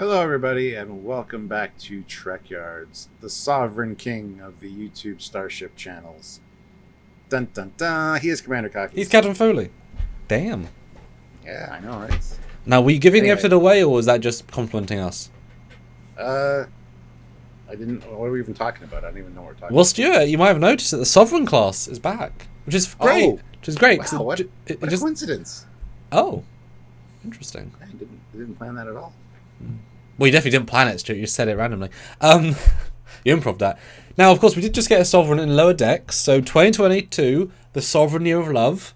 Hello, everybody, and welcome back to Trekyards, the sovereign king of the YouTube Starship channels. Dun dun dun! He is Commander Cocky. He's Captain Foley. Damn. Yeah, I know, right? Now, were you giving the Anyway. episode away, or was that just complimenting us? I didn't. What are we even talking about? I don't even know what we're talking Well, about. Stuart, you might have noticed that the Sovereign class is back, which is great. Oh, which is great. 'cause wow, what it a just coincidence! oh, interesting. I didn't plan that at all. Well, you definitely didn't plan it, Stuart. You just said it randomly. You improv that. Now, of course, we did just get a Sovereign in lower decks. So 2022, the Sovereign Year of Love,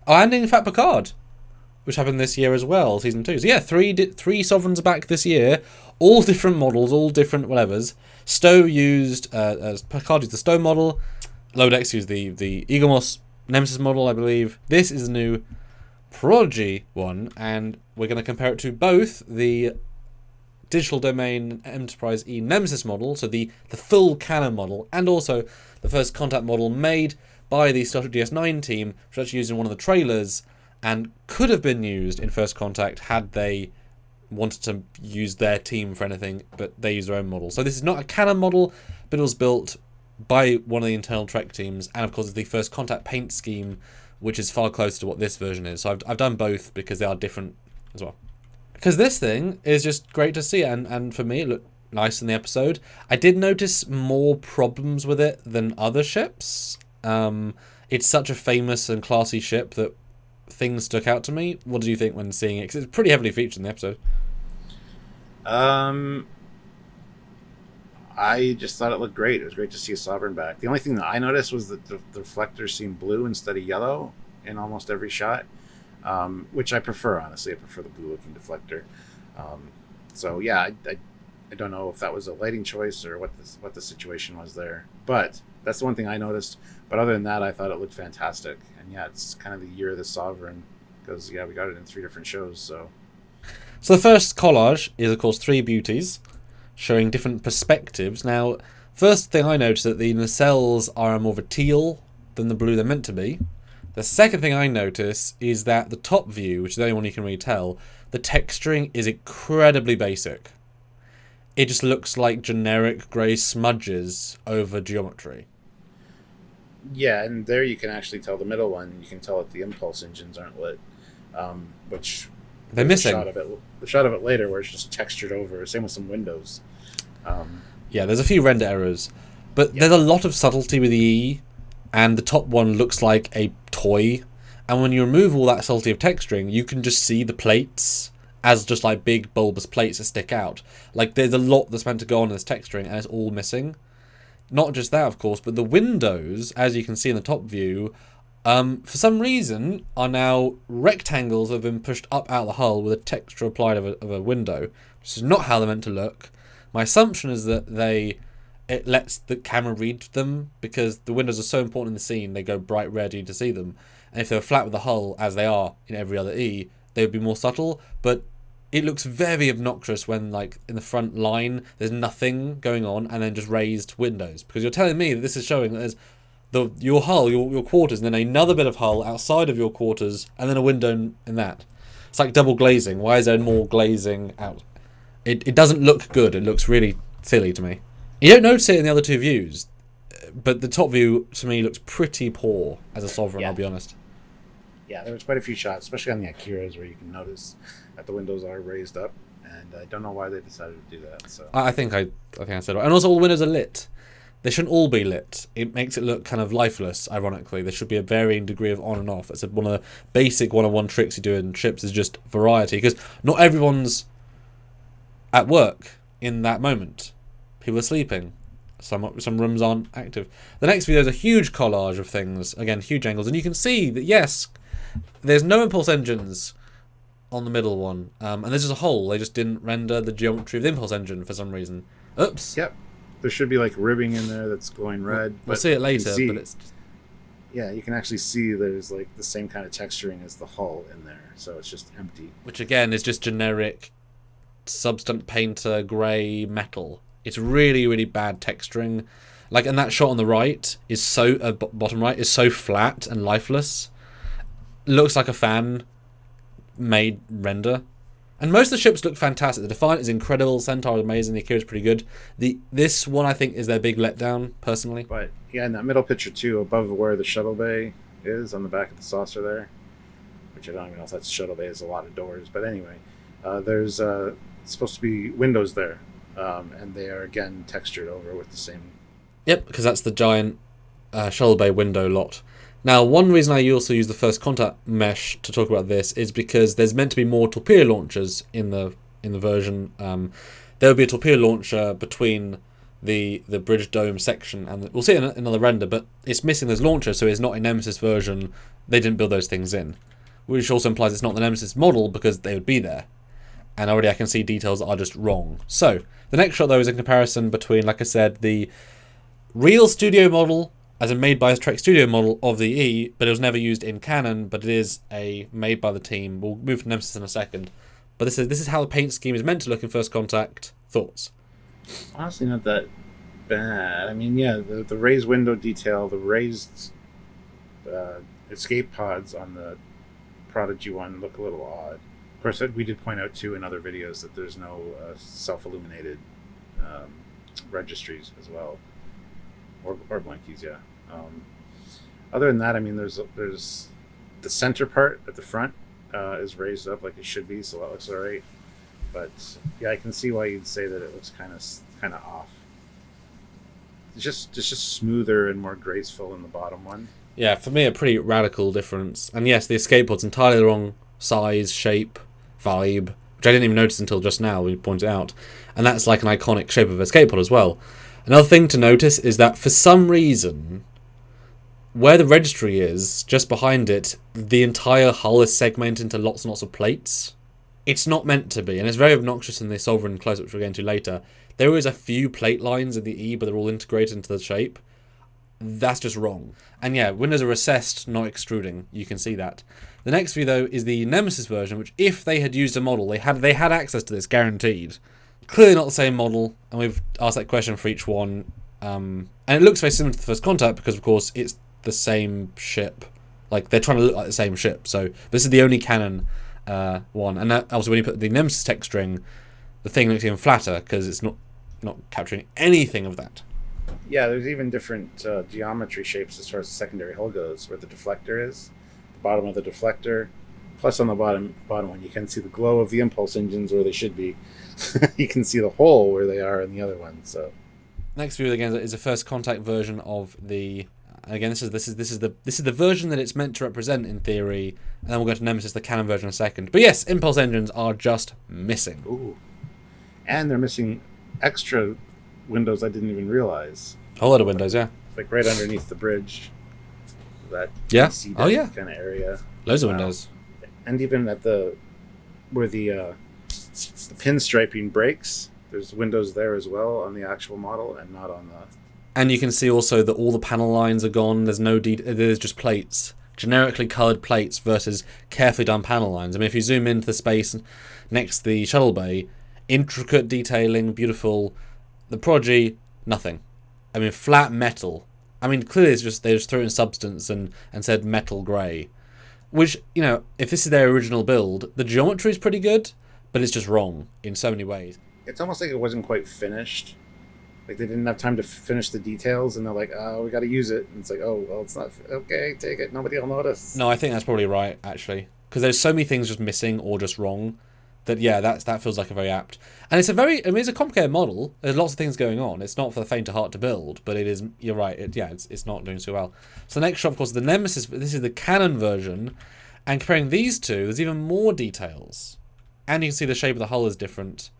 and in fact Picard, which happened this year as well, season 2. So yeah, three Sovereigns are back this year, all different models, all different whatevers. Stowe used Picard used the Stowe model. Lower decks used the Eaglemoss Nemesis model, I believe. This is the new Prodigy one, and we're going to compare it to both the Digital Domain Enterprise E Nemesis model, so the full canon model, and also the first contact model made by the Star Trek DS9 team, which was actually used in one of the trailers and could have been used in First Contact had they wanted to use their team for anything, but they used their own model. So this is not a canon model, but it was built by one of the internal Trek teams, and of course it's the First Contact paint scheme, which is far closer to what this version is. So I've done both because they are different as well. Because this thing is just great to see, and for me it looked nice in the episode. I did notice more problems with it than other ships. It's such a famous and classy ship that things stuck out to me. What did you think when seeing it? Because it's pretty heavily featured in the episode. I just thought it looked great. It was great to see a Sovereign back. The only thing that I noticed was that the reflectors seemed blue instead of yellow in almost every shot. Which I prefer, honestly. I prefer the blue-looking deflector. So yeah, I don't know if that was a lighting choice or what the situation was there. But that's the one thing I noticed. But other than that, I thought it looked fantastic. And yeah, it's kind of the year of the Sovereign because yeah, we got it in 3 different shows. So the first collage is, of course, 3 beauties showing different perspectives. Now, first thing I noticed that the nacelles are more of a teal than the blue they're meant to be. The second thing I notice is that the top view, which is the only one you can really tell, the texturing is incredibly basic. It just looks like generic grey smudges over geometry. yeah, and there you can actually tell the middle one. You can tell that the impulse engines aren't lit, which They're there's missing. The shot of it later where it's just textured over. Same with some windows. Yeah, there's a few render errors, but there's a lot of subtlety with the E, and the top one looks like a toy. And when you remove all that subtlety of texturing, you can just see the plates as just like big bulbous plates that stick out. Like there's a lot that's meant to go on in this texturing, and it's all missing. Not just that, of course, but the windows, as you can see in the top view, for some reason, are now rectangles that have been pushed up out of the hull with a texture applied of a window. This is not how they're meant to look. My assumption is that it lets the camera read them because the windows are so important in the scene, they go bright red, you need to see them. And if they were flat with the hull, as they are in every other E, they would be more subtle, but it looks very obnoxious when, like, in the front line, there's nothing going on and then just raised windows. Because you're telling me that this is showing that there's your hull, your quarters, and then another bit of hull outside of your quarters, and then a window in that. It's like double glazing. Why is there more glazing out? It doesn't look good. It looks really silly to me. You don't notice it in the other 2 views, but the top view, to me, looks pretty poor as a Sovereign, Yeah. I'll be honest. Yeah, there was quite a few shots, especially on the Akiras, where you can notice that the windows are raised up, and I don't know why they decided to do that. So I think I said it right. And also all the windows are lit. They shouldn't all be lit. It makes it look kind of lifeless, ironically. There should be a varying degree of on and off. It's one of the basic one-on-one tricks you do in ships is just variety, because not everyone's at work in that moment. People are sleeping. Some rooms aren't active. The next video is a huge collage of things. Again, huge angles. And you can see that, yes, there's no impulse engines on the middle one. And there's just a hole. They just didn't render the geometry of the impulse engine for some reason. Oops. yep, there should be like ribbing in there that's going red. We'll see it you can later, see- but it's just... yeah, you can actually see there's like the same kind of texturing as the hull in there, so it's just empty. Which, again, is just generic Substance Painter grey metal. It's really, really bad texturing. Like, and that shot on the right is so... bottom right is so flat and lifeless. Looks like a fan-made render. And most of the ships look fantastic. The Defiant is incredible. Centaur is amazing. The Akira is pretty good. This one, I think, is their big letdown, personally. But yeah, in that middle picture too, above where the shuttle bay is on the back of the saucer there, which I don't even know if that's shuttle bay. There's a lot of doors, but anyway, there's supposed to be windows there, and they are again textured over with the same. Yep, because that's the giant shuttle bay window lot. Now, one reason I also use the first contact mesh to talk about this is because there's meant to be more torpedo launchers in the version. There will be a torpedo launcher between the bridge dome section, and we'll see it in another render, but it's missing those launchers, so it's not a Nemesis version. They didn't build those things in, which also implies it's not the Nemesis model because they would be there. And already I can see details that are just wrong. So, the next shot, though, is a comparison between, like I said, the real studio model, as a made by Trek Studio model of the E, but it was never used in canon, but it is a made by the team. We'll move to Nemesis in a second. But this is how the paint scheme is meant to look in First Contact. Thoughts? Honestly, not that bad. I mean, yeah, the raised window detail, the raised escape pods on the Prodigy one look a little odd. Of course, we did point out, too, in other videos that there's no self-illuminated registries as well. Or blankies, yeah. Other than that, I mean, there's the center part at the front is raised up like it should be, so that looks alright. But yeah, I can see why you'd say that it looks kind of off. It's just smoother and more graceful in the bottom one. Yeah, for me, a pretty radical difference. And yes, the escape pod's entirely the wrong size, shape, vibe, which I didn't even notice until just now. We pointed out, and that's like an iconic shape of escape pod as well. Another thing to notice is that for some reason, where the registry is, just behind it, the entire hull is segmented into lots and lots of plates. It's not meant to be, and it's very obnoxious in the Sovereign close-up, which we'll get into later. There is a few plate lines in the E, but they're all integrated into the shape. That's just wrong. And yeah, windows are recessed, not extruding. You can see that. The next view, though, is the Nemesis version, which if they had used a model, they had access to this, guaranteed. Clearly not the same model, and we've asked that question for each one. And it looks very similar to the First Contact because, of course, it's the same ship. Like, they're trying to look like the same ship. So this is the only canon one. And that, also, when you put the Nemesis text string, the thing looks even flatter because it's not capturing anything of that. Yeah, there's even different geometry shapes as far as the secondary hull goes, where the deflector is, the bottom of the deflector. Plus, on the bottom one, you can see the glow of the impulse engines where they should be. You can see the hole where they are in the other one. So, next view again is a First Contact version of the. Again, this is the version that it's meant to represent in theory, and then we'll go to Nemesis, the canon version, in a second. But yes, impulse engines are just missing. Ooh, and they're missing extra windows I didn't even realize. A whole lot of windows, yeah. Like right underneath the bridge. That yeah. Oh yeah. Kind of area. Loads of windows. And even at where the pinstriping breaks, there's windows there as well on the actual model and not on the. And you can see also that all the panel lines are gone. There's no there's just plates, generically coloured plates versus carefully done panel lines. I mean, if you zoom into the space next to the shuttle bay, intricate detailing, beautiful. The Prodigy, nothing. I mean, flat metal. I mean, clearly it's just they just threw in substance and said metal grey. Which, you know, if this is their original build, the geometry is pretty good, but it's just wrong in so many ways. It's almost like it wasn't quite finished. Like they didn't have time to finish the details, and they're like, "Oh, we got to use it." And it's like, "Oh, well, it's not okay. Take it. Nobody will notice." No, I think that's probably right, actually, because there's so many things just missing or just wrong. That yeah, that feels like a very apt, and it's it's a complicated model. There's lots of things going on. It's not for the faint of heart to build, but it is. You're right. It's not doing so well. So the next shot, of course, the Nemesis. This is the canon version, and comparing these two, there's even more details, and you can see the shape of the hull is different.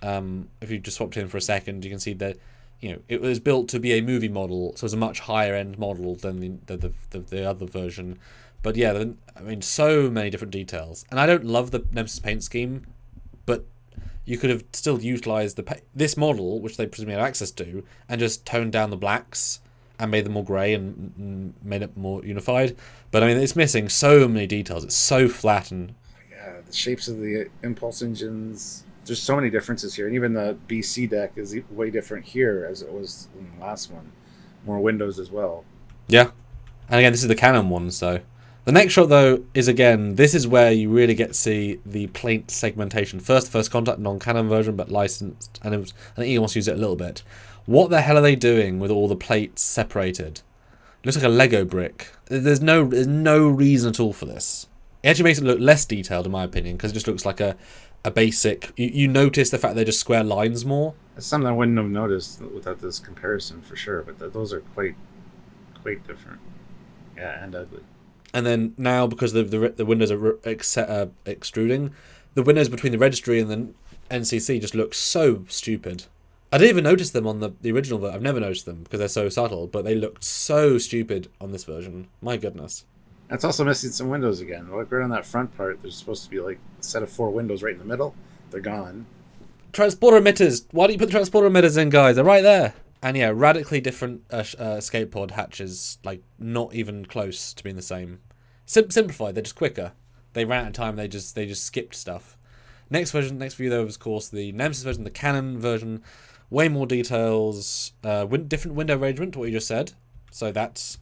If you just swapped it in for a second, you can see that it was built to be a movie model, so it's a much higher end model than the other version. But yeah, I mean, so many different details. And I don't love the Nemesis paint scheme, but you could have still utilised this model, which they presumably have access to, and just toned down the blacks and made them more grey and made it more unified. But I mean, it's missing so many details. It's so flat and... Yeah, the shapes of the impulse engines. There's so many differences here. And even the BC deck is way different here as it was in the last one. More windows as well. Yeah. And again, this is the canon one, so... The next shot, though, is again, this is where you really get to see the plate segmentation. First contact, non-canon version, but licensed, and I think you also use it a little bit. What the hell are they doing with all the plates separated? It looks like a Lego brick. There's no reason at all for this. It actually makes it look less detailed, in my opinion, because it just looks like a basic... You notice the fact they're just square lines more. It's something I wouldn't have noticed without this comparison, for sure, but those are quite different. Yeah, and ugly. And then now, because the windows are extruding, the windows between the registry and the NCC just look so stupid. I didn't even notice them on the original version. I've never noticed them because they're so subtle, but they looked so stupid on this version. My goodness. It's also missing some windows again. Like right on that front part, there's supposed to be like a set of 4 windows right in the middle. They're gone. Transporter emitters. Why don't you put the transporter emitters in, guys? They're right there. And yeah, radically different escape pod hatches, like not even close to being the same. Simplified. They're just quicker. They ran out of time. They just skipped stuff. Next view though was, of course, the Nemesis version, the Canon version. Way more details. Different window arrangement. What you just said. So that's,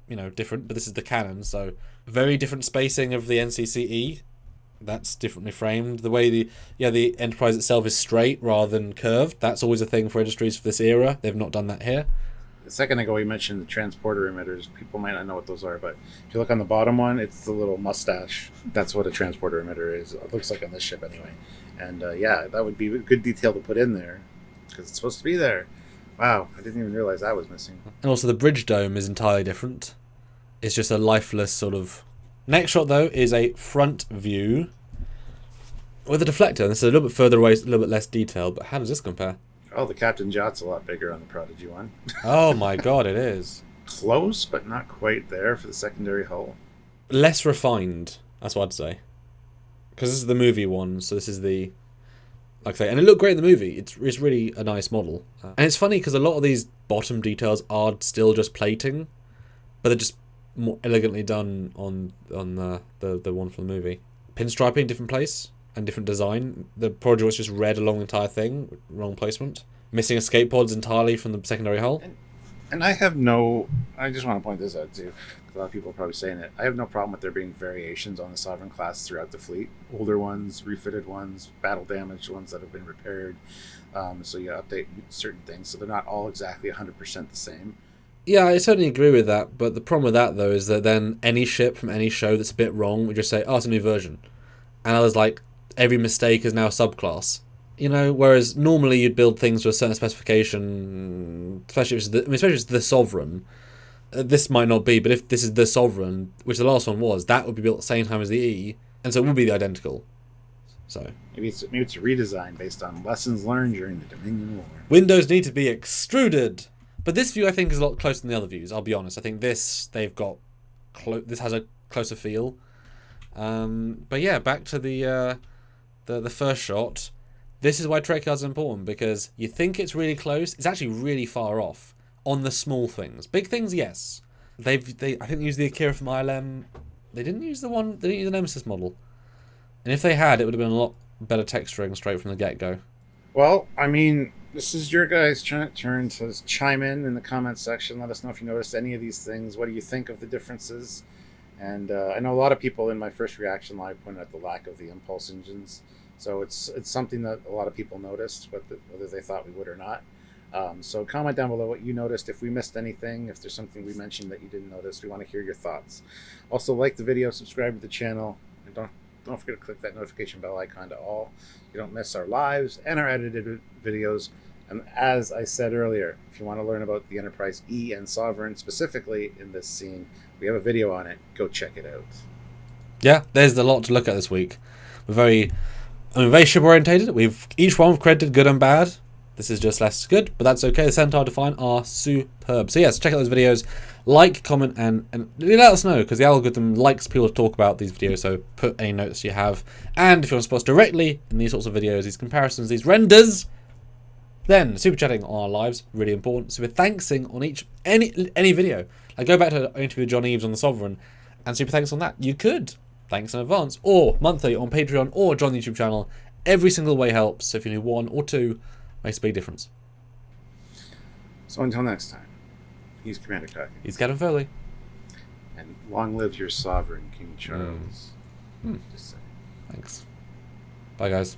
different. But this is the Canon. So very different spacing of the NCCE. That's differently framed. The way the Enterprise itself is straight rather than curved. That's always a thing for registries for this era. They've not done that here. A second ago, we mentioned the transporter emitters. People might not know what those are, but if you look on the bottom one, it's the little mustache. That's what a transporter emitter is. It looks like on this ship anyway. And yeah, that would be a good detail to put in there because it's supposed to be there. Wow, I didn't even realize that was missing. And also the bridge dome is entirely different. It's just a lifeless sort of... Next shot, though, is a front view with a deflector. This is a little bit further away, a little bit less detailed, but how does this compare? Oh, the Captain Jot's a lot bigger on the Prodigy one. Oh my god, it is. Close, but not quite there for the secondary hull. Less refined, that's what I'd say. Because this is the movie one, so this is the... Like I say, and it looked great in the movie. It's really a nice model. And it's funny because a lot of these bottom details are still just plating, but they're just more elegantly done on the one from the movie. Pinstriping, different place and different design. The Prodigy was just red along the entire thing, wrong placement. Missing escape pods entirely from the secondary hull. And I just want to point this out too, because a lot of people are probably saying it. I have no problem with there being variations on the Sovereign class throughout the fleet. Older ones, refitted ones, battle damaged ones that have been repaired. So you update certain things, so they're not all exactly 100% the same. Yeah, I certainly agree with that, but the problem with that, though, is that then any ship from any show that's a bit wrong would just say, oh, it's a new version. And I was like, every mistake is now a subclass. Whereas normally you'd build things to a certain specification, especially if it's the Sovereign. This might not be, but if this is the Sovereign, which the last one was, that would be built at the same time as the E, and so it would be the identical. So maybe it's a redesign based on lessons learned during the Dominion War. Windows need to be extruded. But this view, I think, is a lot closer than the other views. I'll be honest. I think this this has a closer feel. But yeah, back to the first shot. This is why Trekyards are important, because you think it's really close. It's actually really far off on the small things. Big things, yes. I think they used the Akira from ILM. They didn't use the Nemesis model. And if they had, it would have been a lot better texturing straight from the get-go. Well, I mean, this is your guys' turn to chime in the comments section. Let us know if you noticed any of these things. What do you think of the differences? And I know a lot of people in my first reaction live pointed at the lack of the impulse engines. So it's something that a lot of people noticed, whether they thought we would or not. So comment down below what you noticed, if we missed anything, if there's something we mentioned that you didn't notice. We want to hear your thoughts. Also, like the video, subscribe to the channel, and don't forget to click that notification bell icon to all. You don't miss our lives and our edited videos. And as I said earlier, if you want to learn about the Enterprise E and Sovereign specifically in this scene, we have a video on it. Go check it out. Yeah, there's a lot to look at this week. We're very ship orientated. Each one we've credited good and bad. This is just less good, but that's okay. The Centaur Define are superb. So yes, check out those videos. Like, comment, and let us know, because the algorithm likes people to talk about these videos, so put any notes you have. And if you want to support us directly in these sorts of videos, these comparisons, these renders, then super chatting on our lives, really important. Super thanksing on any video. Like go back to our interview with John Eves on the Sovereign, and super thanks on that. You could. Thanks in advance, or monthly on Patreon, or join the YouTube channel. Every single way helps. So if you do 1 or 2, makes a big difference. So until next time, he's Commander Cook. He's Captain Foley. And long live your sovereign, King Charles. Hmm. Just saying. Thanks. Bye, guys.